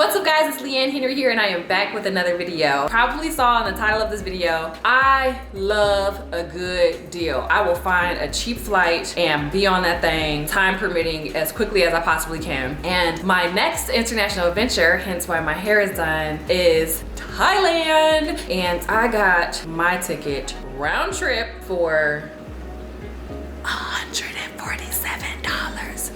What's up guys, it's Leanne Henry here and I am back with another video. Probably saw in the title of this video, I love a good deal. I will find a cheap flight and be on that thing, time permitting, as quickly as I possibly can. And my next international adventure, hence why my hair is done, is Thailand. And I got my ticket round trip for $147.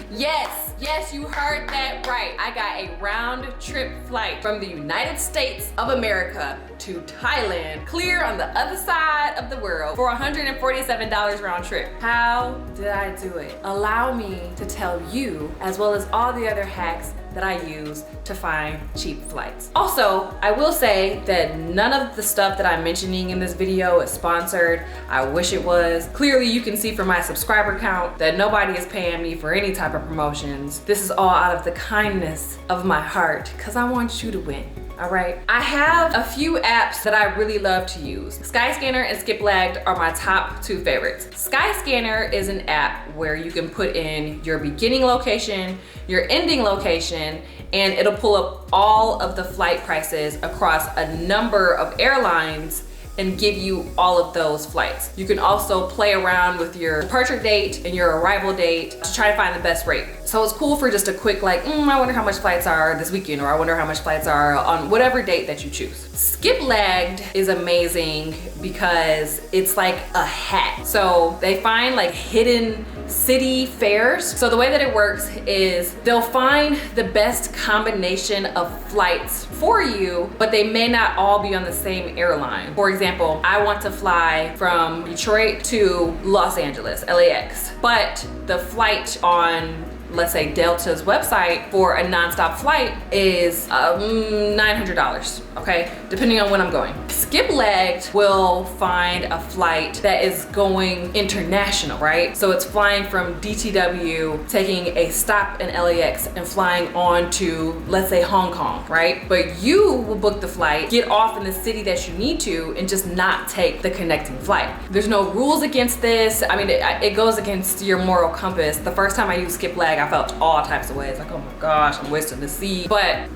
Yes, you heard that right. I got a round trip flight from the United States of America to Thailand, clear on the other side of the world for $147 round trip. How did I do it? Allow me to tell you, as well as all the other hacks that I use to find cheap flights. Also, I will say that none of the stuff that I'm mentioning in this video is sponsored. I wish it was. Clearly you can see from my subscriber count that nobody is paying me for any type of promotions. This is all out of the kindness of my heart because I want you to win. All right. I have a few apps that I really love to use. Skyscanner and Skiplagged are my top two favorites. Skyscanner is an app where you can put in your beginning location, your ending location, and it'll pull up all of the flight prices across a number of airlines and give you all of those flights. You can also play around with your departure date and your arrival date to try to find the best rate. So it's cool for just a quick like, I wonder how much flights are this weekend, or I wonder how much flights are on whatever date that you choose. Skiplagged is amazing because it's like a hack. So they find like hidden city fares. So the way that it works is they'll find the best combination of flights for you, but they may not all be on the same airline. For example, I want to fly from Detroit to Los Angeles, LAX, but the flight on, let's say, Delta's website for a nonstop flight is $900, okay? Depending on when I'm going. Skiplagged will find a flight that is going international, right? So it's flying from DTW, taking a stop in LAX and flying on to, let's say, Hong Kong, right? But you will book the flight, get off in the city that you need to, and just not take the connecting flight. There's no rules against this. I mean, it goes against your moral compass. The first time I used Skiplagged, I felt all types of ways, like, oh my gosh, I'm wasting the seat. But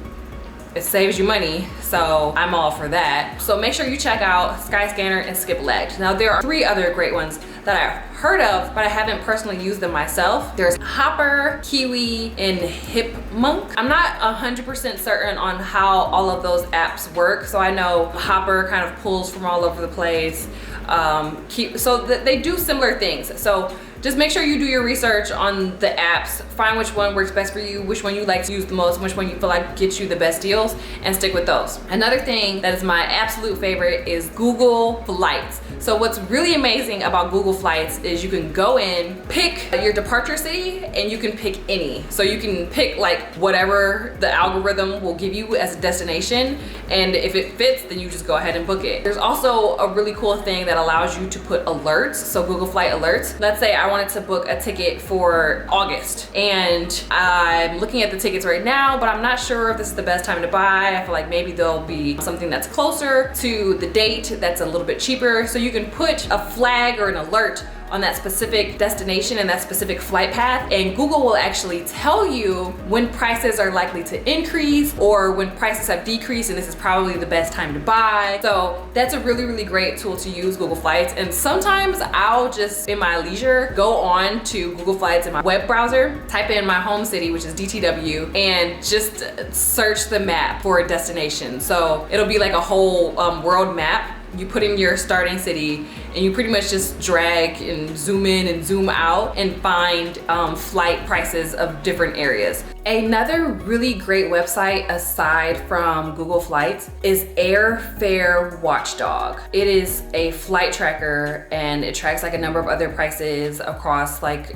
it saves you money, so I'm all for that. So make sure you check out Skyscanner and Skiplagged. Now there are three other great ones that I've heard of, but I haven't personally used them myself. There's Hopper, Kiwi, and Hipmunk. I'm not 100% certain on how all of those apps work. So I know Hopper kind of pulls from all over the place. So they do similar things. So just make sure you do your research on the apps, find which one works best for you, which one you like to use the most, which one you feel like gets you the best deals, and stick with those. Another thing that is my absolute favorite is Google Flights. So what's really amazing about Google Flights is you can go in, pick your departure city, and you can pick any. So you can pick like whatever the algorithm will give you as a destination, and if it fits, then you just go ahead and book it. There's also a really cool thing that allows you to put alerts, so Google Flight alerts. Let's say I wanted to book a ticket for August, and I'm looking at the tickets right now, but I'm not sure if this is the best time to buy. I feel like maybe there'll be something that's closer to the date that's a little bit cheaper. So you can put a flag or an alert on that specific destination and that specific flight path, and Google will actually tell you when prices are likely to increase or when prices have decreased and this is probably the best time to buy. So that's a really, really great tool to use, Google Flights. And sometimes I'll just, in my leisure, go on to Google Flights in my web browser, type in my home city, which is DTW, and just search the map for a destination. So it'll be like a whole world map. You put in your starting city and you pretty much just drag and zoom in and zoom out and find flight prices of different areas. Another really great website aside from Google Flights is Airfare Watchdog. It is a flight tracker and it tracks like a number of other prices across like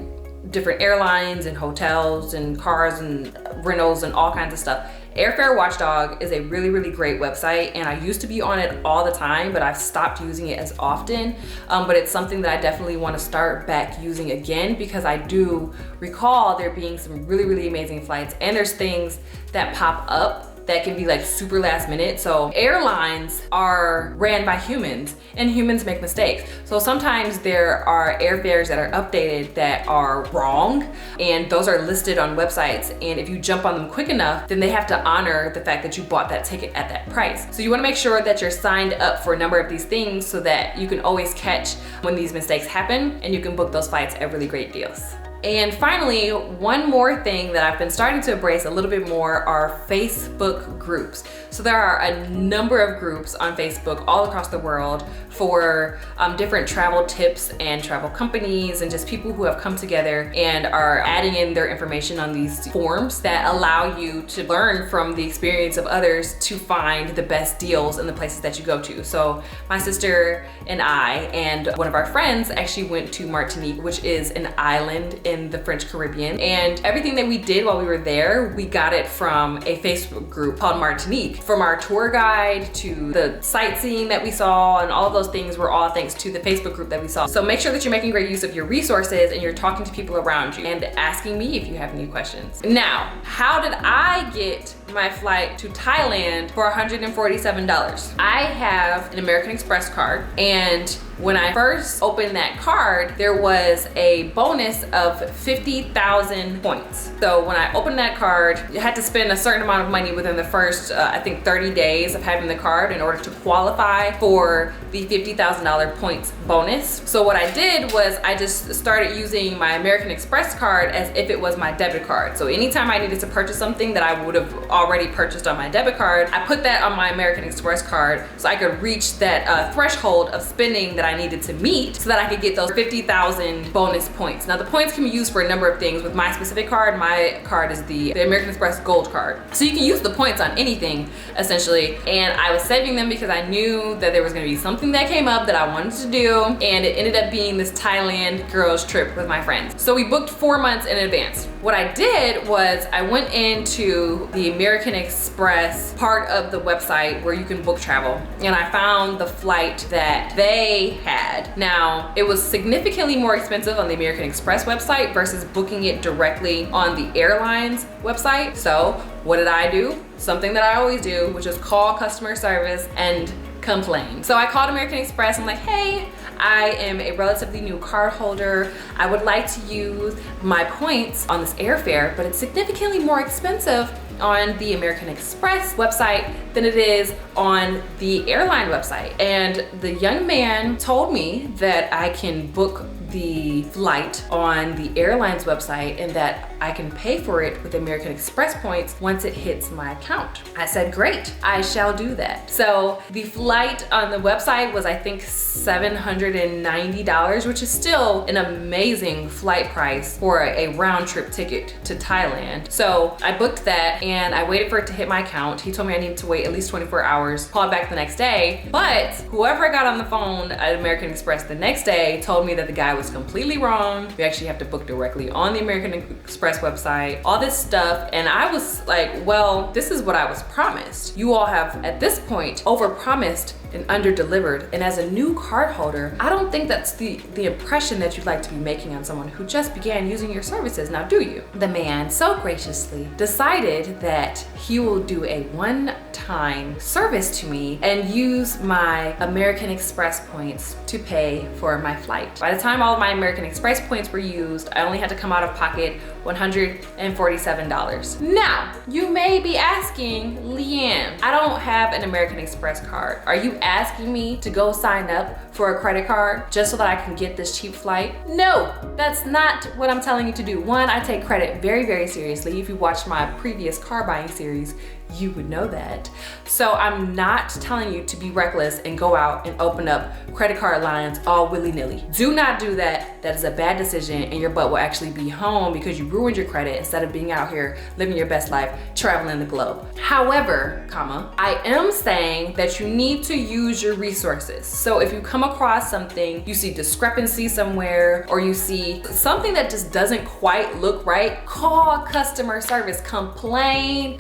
different airlines and hotels and cars and rentals and all kinds of stuff. Airfare Watchdog is a really, really great website, and I used to be on it all the time, but I've stopped using it as often. But it's something that I definitely want to start back using again because I do recall there being some really, really amazing flights, and there's things that pop up that can be like super last minute. So airlines are ran by humans and humans make mistakes. So sometimes there are airfares that are updated that are wrong, and those are listed on websites. And if you jump on them quick enough, then they have to honor the fact that you bought that ticket at that price. So you wanna make sure that you're signed up for a number of these things so that you can always catch when these mistakes happen, and you can book those flights at really great deals. And finally, one more thing that I've been starting to embrace a little bit more are Facebook groups. So there are a number of groups on Facebook all across the world for different travel tips and travel companies, and just people who have come together and are adding in their information on these forums that allow you to learn from the experience of others to find the best deals in the places that you go to. So my sister and I and one of our friends actually went to Martinique, which is an island in the French Caribbean. And everything that we did while we were there, we got it from a Facebook group called Martinique. From our tour guide to the sightseeing that we saw, and all of those things were all thanks to the Facebook group that we saw. So make sure that you're making great use of your resources and you're talking to people around you and asking me if you have any questions. Now, how did I get my flight to Thailand for $147? I have an American Express card, and when I first opened that card, there was a bonus of 50,000 points. So when I opened that card, you had to spend a certain amount of money within the first, I think 30 days of having the card in order to qualify for the $50,000 points bonus. So what I did was I just started using my American Express card as if it was my debit card. So anytime I needed to purchase something that I would have already purchased on my debit card, I put that on my American Express card so I could reach that threshold of spending that I needed to meet so that I could get those 50,000 bonus points. Now the points can be used for a number of things. With my specific card, my card is the American Express Gold card. So you can use the points on anything essentially. And I was saving them because I knew that there was gonna be something that came up that I wanted to do, and it ended up being this Thailand girls trip with my friends. So we booked 4 months in advance. What I did was I went into the American Express part of the website where you can book travel, and I found the flight that they had. Now, it was significantly more expensive on the American Express website versus booking it directly on the airline's website. So what did I do? Something that I always do, which is call customer service and complain. So I called American Express. I'm like, hey, I am a relatively new card holder. I would like to use my points on this airfare, but it's significantly more expensive on the American Express website than it is on the airline website. And the young man told me that I can book the flight on the airline's website and that I can pay for it with American Express points once it hits my account. I said, great, I shall do that. So the flight on the website was, I think, $790, which is still an amazing flight price for a round trip ticket to Thailand. So I booked that and I waited for it to hit my account. He told me I needed to wait at least 24 hours, call back the next day. But whoever I got on the phone at American Express the next day told me that the guy was completely wrong. We actually have to book directly on the American Express website, all this stuff. And I was like, well, this is what I was promised. You all have at this point overpromised and under-delivered. And as a new card holder, I don't think that's the impression that you'd like to be making on someone who just began using your services, now do you? The man so graciously decided that he will do a one-time service to me and use my American Express points to pay for my flight. By the time all of my American Express points were used, I only had to come out of pocket $147. Now, you may be asking, Leanne, I don't have an American Express card. Are you asking me to go sign up for a credit card just so that I can get this cheap flight? No, that's not what I'm telling you to do. One, I take credit very, very seriously. If you watched my previous car buying series, you would know that. So I'm not telling you to be reckless and go out and open up credit card lines all willy-nilly. Do not do that. That is a bad decision, and your butt will actually be home because you ruined your credit instead of being out here living your best life, traveling the globe. However, I am saying that you need to use your resources. So if you come across something, you see discrepancy somewhere, or you see something that just doesn't quite look right, call customer service, complain,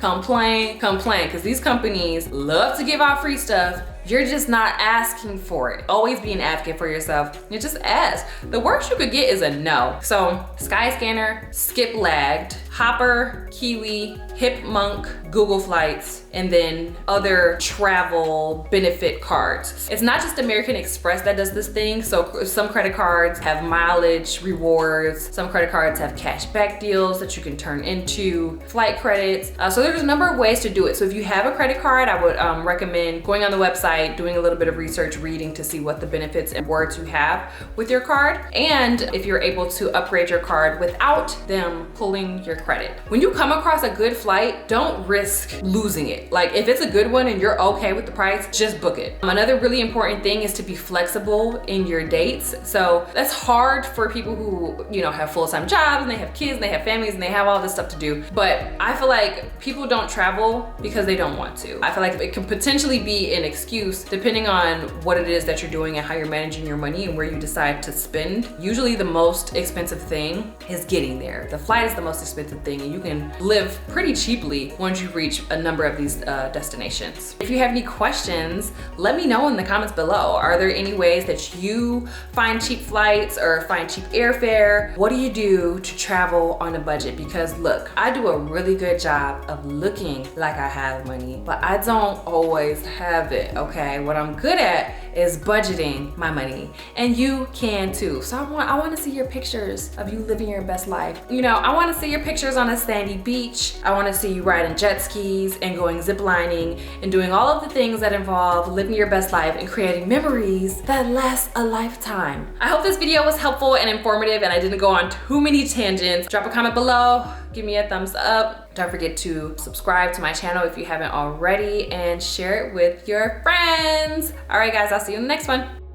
because these companies love to give out free stuff. You're just not asking for it. Always be an advocate for yourself. You just ask. The worst you could get is a no. So Skyscanner, skip lagged, Hopper, Kiwi, Hipmunk, Google Flights, and then other travel benefit cards. It's not just American Express that does this thing. So some credit cards have mileage rewards. Some credit cards have cashback deals that you can turn into flight credits. So there's a number of ways to do it. So if you have a credit card, I would recommend going on the website, doing a little bit of research, reading to see what the benefits and rewards you have with your card. And if you're able to upgrade your card without them pulling your credit. When you come across a good flight, don't risk losing it. Like if it's a good one and you're okay with the price, just book it. Another really important thing is to be flexible in your dates. So that's hard for people who, you know, have full-time jobs and they have kids and they have families and they have all this stuff to do. But I feel like people don't travel because they don't want to. I feel like it can potentially be an excuse depending on what it is that you're doing and how you're managing your money and where you decide to spend. Usually the most expensive thing is getting there. The flight is the most expensive thing, and you can live pretty cheaply once you reach a number of these destinations. If you have any questions, let me know in the comments below. Are there any ways that you find cheap flights or find cheap airfare? What do you do to travel on a budget? Because look, I do a really good job of looking like I have money, but I don't always have it, okay? What I'm good at is budgeting my money, and you can too. So I want to see your pictures of you living your best life. You know, I want to see your pictures on a sandy beach. I want to see you riding jet skis and going zip lining and doing all of the things that involve living your best life and creating memories that last a lifetime. I hope this video was helpful and informative and I didn't go on too many tangents. Drop a comment below, give me a thumbs up. Don't forget to subscribe to my channel if you haven't already and share it with your friends. All right guys, I'll see you in the next one.